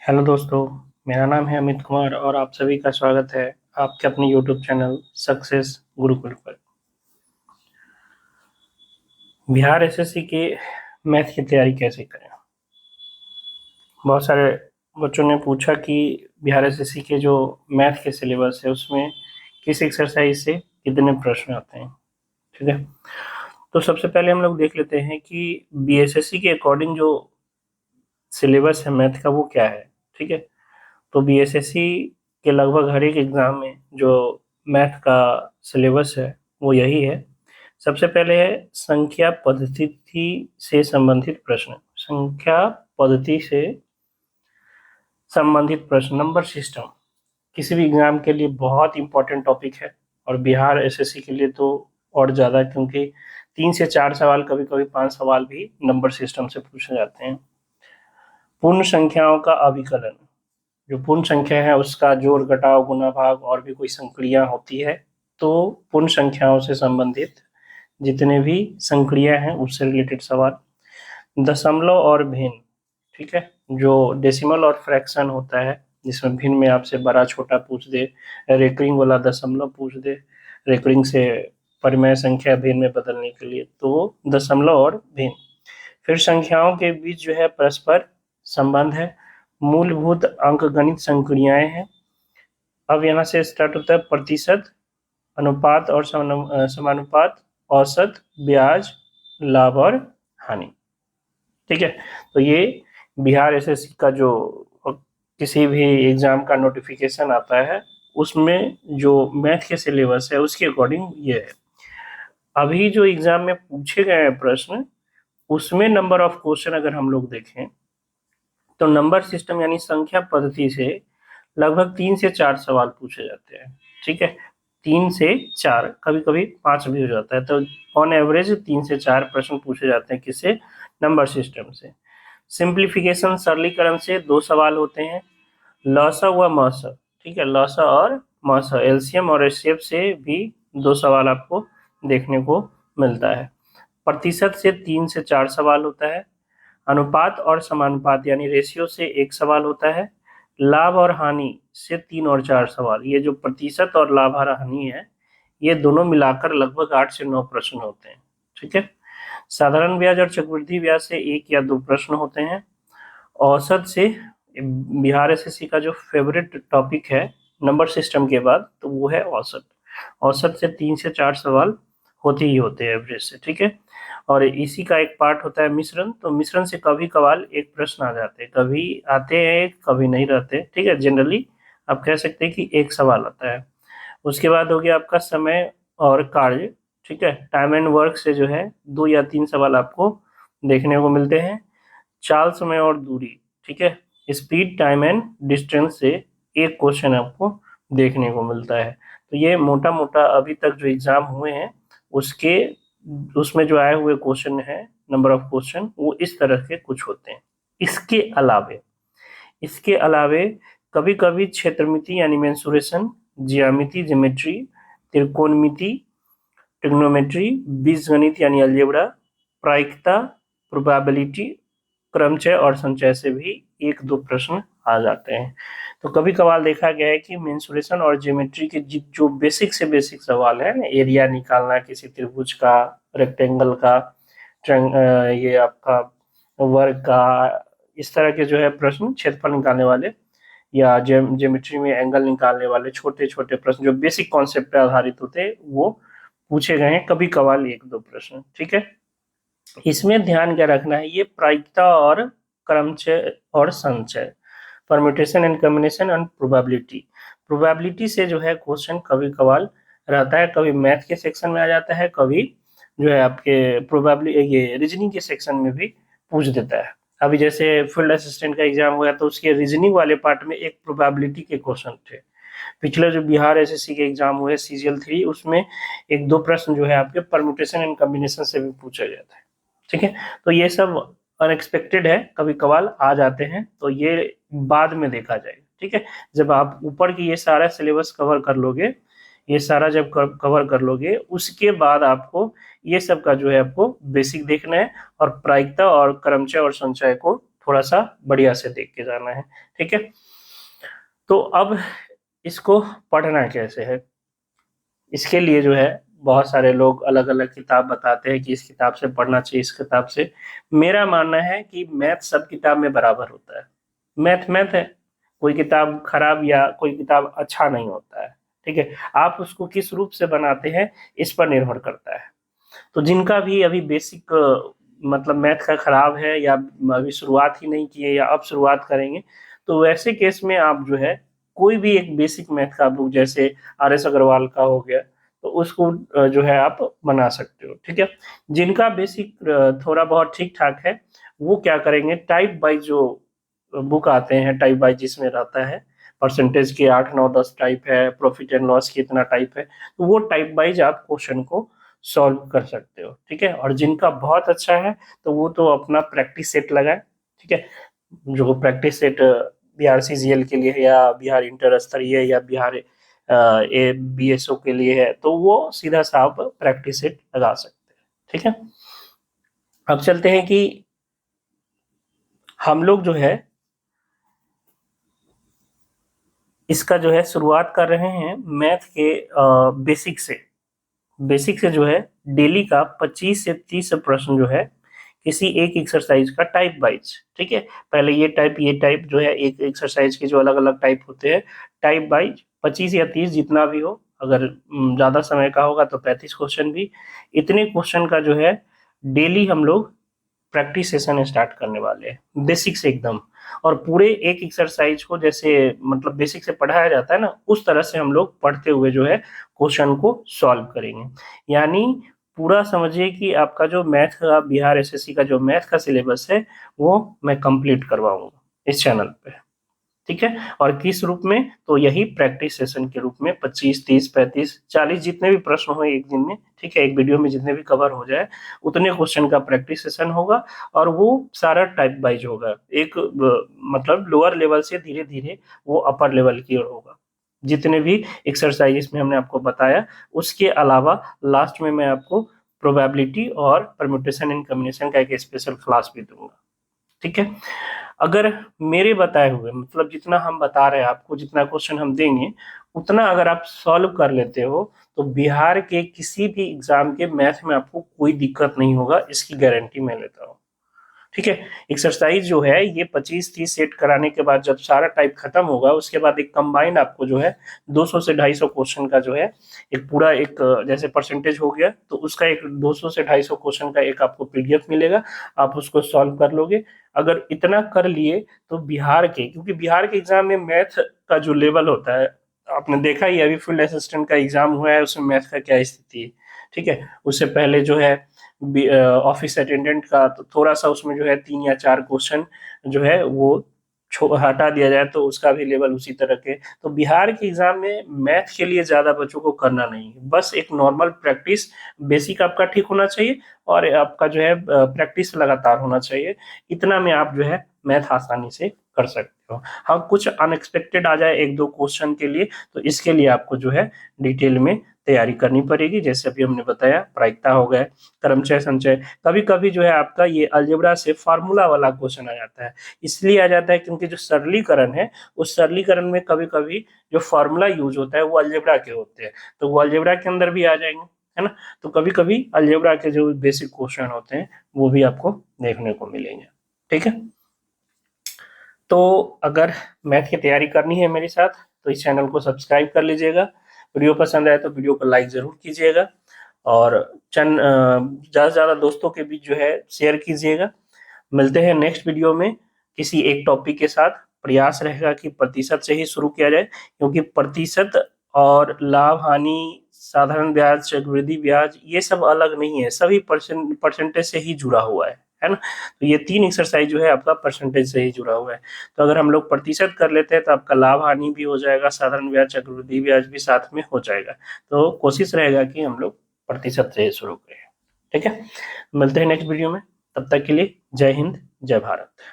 Hello दोस्तों। मेरा नाम है अमित कुमार और आप सभी का स्वागत है आपके अपने यूट्यूब चैनल सक्सेस गुरुकुल पर। बिहार एसएससी के मैथ की तैयारी कैसे करें। बहुत सारे बच्चों ने पूछा कि बिहार एसएससी के जो मैथ के सिलेबस है उसमें किस एक्सरसाइज से कितने प्रश्न आते हैं। ठीक है, तो सबसे पहले हम लोग देख लेते हैं कि बीएसएससी के अकॉर्डिंग जो सिलेबस है मैथ का वो क्या है। ठीक है, तो बीएसएससी के लगभग हर एक एग्जाम में जो मैथ का सिलेबस है वो यही है। सबसे पहले है संख्या पद्धति से संबंधित प्रश्न। संख्या पद्धति से संबंधित प्रश्न, नंबर सिस्टम किसी भी एग्जाम के लिए बहुत इंपॉर्टेंट टॉपिक है और बिहार एसएससी के लिए तो और ज़्यादा, क्योंकि 3 से 4 सवाल, कभी कभी 5 सवाल भी नंबर सिस्टम से पूछे जाते हैं। पूर्ण संख्याओं का अभिकलन, जो पूर्ण संख्या है उसका जोड़ घटाव गुणा भाग और भी कोई संक्रिया होती है, तो पूर्ण संख्याओं से संबंधित जितने भी संक्रिया हैं उससे रिलेटेड सवाल। दशमलव और भिन्न, ठीक है, जो डेसिमल और फ्रैक्शन होता है जिसमें भिन्न में आपसे बड़ा छोटा पूछ दे, रेकरिंग वाला दशमलव पूछ दे, रेकरिंग से परिमेय संख्या भिन्न में बदलने के लिए, तो दशमलव और भिन्न। फिर संख्याओं के बीच जो है परस्पर संबंध है, मूलभूत अंकगणित संक्रियाएं हैं। अब यहाँ से स्टार्ट होता है प्रतिशत, अनुपात और समानुपात, औसत, ब्याज, लाभ और हानि। ठीक है, तो ये बिहार एसएससी का जो किसी भी एग्जाम का नोटिफिकेशन आता है उसमें जो मैथ के सिलेबस है उसके अकॉर्डिंग ये है। अभी जो एग्जाम में पूछे गए हैं प्रश्न उसमें नंबर ऑफ क्वेश्चन अगर हम लोग देखें तो नंबर सिस्टम यानी संख्या पद्धति से लगभग 3 से 4 सवाल पूछे जाते हैं। ठीक है, 3 से 4, कभी कभी 5 भी हो जाता है, तो ऑन एवरेज 3 से 4 प्रश्न पूछे जाते हैं किससे, नंबर सिस्टम से। सिंप्लीफिकेशन सरलीकरण से 2 सवाल होते हैं, लसा व मसा। ठीक है, लसा और मसा, एलसीएम और एचसीएफ से भी 2 सवाल आपको देखने को मिलता है। प्रतिशत से 3 से 4 सवाल होता है, अनुपात और समानुपात यानी रेशियो से 1 सवाल होता है, लाभ और हानि से 3 और 4 सवाल। ये जो प्रतिशत और लाभ और हानि है ये दोनों मिलाकर लगभग 8 से 9 प्रश्न होते हैं। ठीक है, साधारण ब्याज और चक्रवृद्धि ब्याज से 1 या 2 प्रश्न होते हैं। औसत से बिहार एसएससी का जो फेवरेट टॉपिक है नंबर सिस्टम के बाद तो वो है औसत। औसत से 3 से 4 सवाल होते ही होते हैं एवरेज से। ठीक है, और इसी का एक पार्ट होता है मिश्रण, तो मिश्रण से कभी कभार एक प्रश्न आ जाते हैं, कभी आते हैं कभी नहीं रहते। ठीक है, जनरली आप कह सकते हैं कि 1 सवाल आता है। उसके बाद हो गया आपका समय और कार्य। ठीक है, टाइम एंड वर्क से जो है 2 या 3 सवाल आपको देखने को मिलते हैं। चाल, समय और दूरी, ठीक है, स्पीड, टाइम एंड डिस्टेंस से 1 क्वेश्चन आपको देखने को मिलता है। तो ये मोटा मोटा अभी तक जो एग्जाम हुए हैं उसके उसमें जो आए हुए क्वेश्चन है, नंबर ऑफ क्वेश्चन वो इस तरह के कुछ होते हैं। इसके अलावे इसके अलावे कभी कभी क्षेत्रमिति यानी मेंसुरेशन, ज्यामिति ज्योमेट्री, त्रिकोणमिति ट्रिग्नोमेट्री, बीजगणित यानी अलजेब्रा, प्रायिकता, प्रोबेबिलिटी, क्रमचय और संचय से भी 1-2 प्रश्न आ जाते हैं। तो कभी कभार देखा गया है कि मेंसुरेशन और ज्योमेट्री के जो बेसिक से बेसिक सवाल है, एरिया निकालना किसी त्रिभुज का, रेक्टेंगल का, ये आपका वर्ग का, इस तरह के जो है प्रश्न, क्षेत्रफल निकालने वाले या ज्योमेट्री में एंगल निकालने वाले छोटे छोटे प्रश्न जो बेसिक कॉन्सेप्ट पे आधारित होते हैं वो पूछे गए हैं कभी कभार 1-2 प्रश्न। ठीक है, इसमें ध्यान क्या रखना है, ये प्रायिकता और क्रमचय और संचय, permutation and combination and probability. Probability से जो है क्वेश्चन कभी कभार रहता है, कभी मैथ के सेक्शन में आ जाता है, कभी जो है आपके प्रोबेबिलिटी ये रीजनिंग के सेक्शन में भी पूछ देता है। अभी जैसे फील्ड असिस्टेंट का एग्जाम हुआ तो उसके रीजनिंग वाले पार्ट में एक प्रोबेबिलिटी के क्वेश्चन थे। पिछले जो बिहार एसएससी के एग्जाम हुए CGL 3 उसमें 1-2 प्रश्न जो है आपके परम्यूटेशन एंड कॉम्बिनेशन से भी पूछा जाता है। ठीक है, तो ये सब अनएक्सपेक्टेड है, कभी कभार आ जाते हैं, तो ये बाद में देखा जाएगा। ठीक है, जब आप ऊपर की ये सारा सिलेबस कवर कर लोगे, ये सारा जब कवर कर लोगे उसके बाद आपको ये सब का जो है आपको बेसिक देखना है और प्रायिकता और क्रमचय और संचय को थोड़ा सा बढ़िया से देख के जाना है। ठीक है, तो अब इसको पढ़ना कैसे है, इसके लिए जो है बहुत सारे लोग अलग अलग किताब बताते हैं कि इस किताब से पढ़ना चाहिए, इस किताब से। मेरा मानना है कि मैथ सब किताब में बराबर होता है। मैथ मैथ है, कोई किताब खराब या कोई किताब अच्छा नहीं होता है। ठीक है, आप उसको किस रूप से बनाते हैं इस पर निर्भर करता है। तो जिनका भी अभी बेसिक मतलब मैथ का खराब है, या अभी शुरुआत ही नहीं किए या अब शुरुआत करेंगे, तो वैसे केस में आप जो है कोई भी एक बेसिक मैथ का बुक, जैसे RS अग्रवाल का हो गया, तो उसको जो है आप बना सकते हो। ठीक है, जिनका बेसिक थोड़ा बहुत ठीक ठाक है, वो क्या करेंगे, टाइप वाइज जो बुक आते हैं, टाइप वाइज जिसमें रहता है परसेंटेज के 8 9 10 टाइप है, प्रॉफिट एंड लॉस की इतना टाइप है, तो वो टाइप वाइज आप क्वेश्चन को सॉल्व कर सकते हो। ठीक है, और जिनका बहुत अच्छा है तो वो तो अपना प्रैक्टिस सेट लगाए। ठीक है, जो प्रैक्टिस सेट बिहार CGL के लिए है, या बिहार इंटर स्तरीय, या बिहार BSO के लिए है, तो वो सीधा सा आप प्रैक्टिस सेट लगा सकते हैं। ठीक है, अब चलते हैं कि हम लोग जो है इसका जो है शुरुआत कर रहे हैं मैथ के बेसिक से। बेसिक से जो है डेली का 25 से 30 प्रश्न जो है किसी एक एक्सरसाइज का टाइप वाइज। ठीक है, पहले ये टाइप जो है, एक एक्सरसाइज के जो अलग अलग टाइप होते हैं, टाइप वाइज 25 या 30 जितना भी हो, अगर ज्यादा समय का होगा तो 35 क्वेश्चन भी, इतने क्वेश्चन का जो है डेली हम लोग प्रैक्टिस सेशन स्टार्ट करने वाले हैं, बेसिक से एकदम। और पूरे एक एक्सरसाइज को जैसे मतलब बेसिक से पढ़ाया जाता है ना, उस तरह से हम लोग पढ़ते हुए जो है क्वेश्चन को सॉल्व करेंगे। यानी पूरा समझिए कि आपका जो मैथ का, बिहार SSC का जो मैथ का सिलेबस है, वो मैं कंप्लीट करवाऊंगा इस चैनल पे। ठीक है, और किस रूप में, तो यही प्रैक्टिस सेशन के रूप में 25 30 35 40 जितने भी प्रश्न हो एक दिन में, ठीक है, एक वीडियो में जितने भी कवर हो जाए उतने क्वेश्चन का प्रैक्टिस सेशन होगा। और वो सारा टाइप वाइज होगा, एक मतलब लोअर लेवल से धीरे धीरे वो अपर लेवल की ओर होगा। जितने भी एक्सरसाइजेस में हमने आपको बताया, उसके अलावा लास्ट में मैं आपको प्रोबेबिलिटी और परम्यूटेशन एंड कॉम्बिनेशन का एक स्पेशल क्लास भी दूंगा। ठीक है, अगर मेरे बताए हुए मतलब जितना हम बता रहे हैं आपको, जितना क्वेश्चन हम देंगे, उतना अगर आप सॉल्व कर लेते हो, तो बिहार के किसी भी एग्जाम के मैथ में आपको कोई दिक्कत नहीं होगा, इसकी गारंटी मैं लेता हूँ। ठीक है, एक्सरसाइज जो है ये 25 30 सेट कराने के बाद जब सारा टाइप खत्म होगा, उसके बाद एक कंबाइंड आपको जो है 200 से 250 क्वेश्चन का जो है एक पूरा एक जैसे परसेंटेज हो गया, तो उसका एक 200 से 250 क्वेश्चन का एक आपको PDF मिलेगा, आप उसको सॉल्व कर लोगे। अगर इतना कर लिए तो बिहार के, क्योंकि बिहार के एग्जाम में मैथ का जो लेवल होता है, आपने देखा ही अभी फील्ड असिस्टेंट का एग्जाम हुआ है, उसमें मैथ का क्या स्थिति है। ठीक है, उससे पहले जो है ऑफिस अटेंडेंट का, तो थोड़ा सा उसमें जो है 3 या 4 क्वेश्चन जो है वो हटा दिया जाए तो उसका भी लेवल उसी तरह के। तो बिहार के एग्जाम में मैथ के लिए ज्यादा बच्चों को करना नहीं है, बस एक नॉर्मल प्रैक्टिस, बेसिक आपका ठीक होना चाहिए, और आपका जो है प्रैक्टिस लगातार होना चाहिए। इतना में आप जो है मैथ आसानी से कर सकते हो। हाँ, कुछ अनएक्सपेक्टेड आ जाए 1 2 क्वेश्चन के लिए, तो इसके लिए आपको जो है डिटेल में तैयारी करनी पड़ेगी। जैसे अभी हमने बताया, प्रायिकता हो गया, क्रमचय संचय, कभी कभी जो है आपका ये अलजेब्रा से फार्मूला वाला क्वेश्चन आ जाता है। इसलिए आ जाता है क्योंकि जो सरलीकरण है, उस सरलीकरण में कभी कभी जो फार्मूला यूज होता है वो अलजेब्रा के होते हैं, तो वो अलजेब्रा के अंदर भी आ जाएंगे, है ना। तो कभी कभी अलजेब्रा के जो बेसिक क्वेश्चन होते हैं वो भी आपको देखने को मिलेंगे। ठीक है, तो अगर मैथ की तैयारी करनी है मेरे साथ, तो इस चैनल को सब्सक्राइब कर लीजिएगा। वीडियो पसंद आए तो वीडियो को लाइक जरूर कीजिएगा, और ज़्यादा से ज़्यादा दोस्तों के बीच जो है शेयर कीजिएगा। मिलते हैं नेक्स्ट वीडियो में किसी एक टॉपिक के साथ। प्रयास रहेगा कि प्रतिशत से ही शुरू किया जाए, क्योंकि प्रतिशत और लाभ हानि, साधारण ब्याज, चक्रवृद्धि ब्याज, ये सब अलग नहीं है, सभी परसेंटेज से ही जुड़ा हुआ है ना। तो ये 3 एक्सरसाइज जो है आपका परसेंटेज से ही जुड़ा हुआ है। तो अगर हम लोग प्रतिशत कर लेते हैं तो आपका लाभ हानि भी हो जाएगा, साधारण ब्याज, चक्रवृद्धि ब्याज भी साथ में हो जाएगा। तो कोशिश रहेगा कि हम लोग प्रतिशत से शुरू करें। ठीक है, मिलते हैं नेक्स्ट वीडियो में, तब तक के लिए जय हिंद, जय भारत।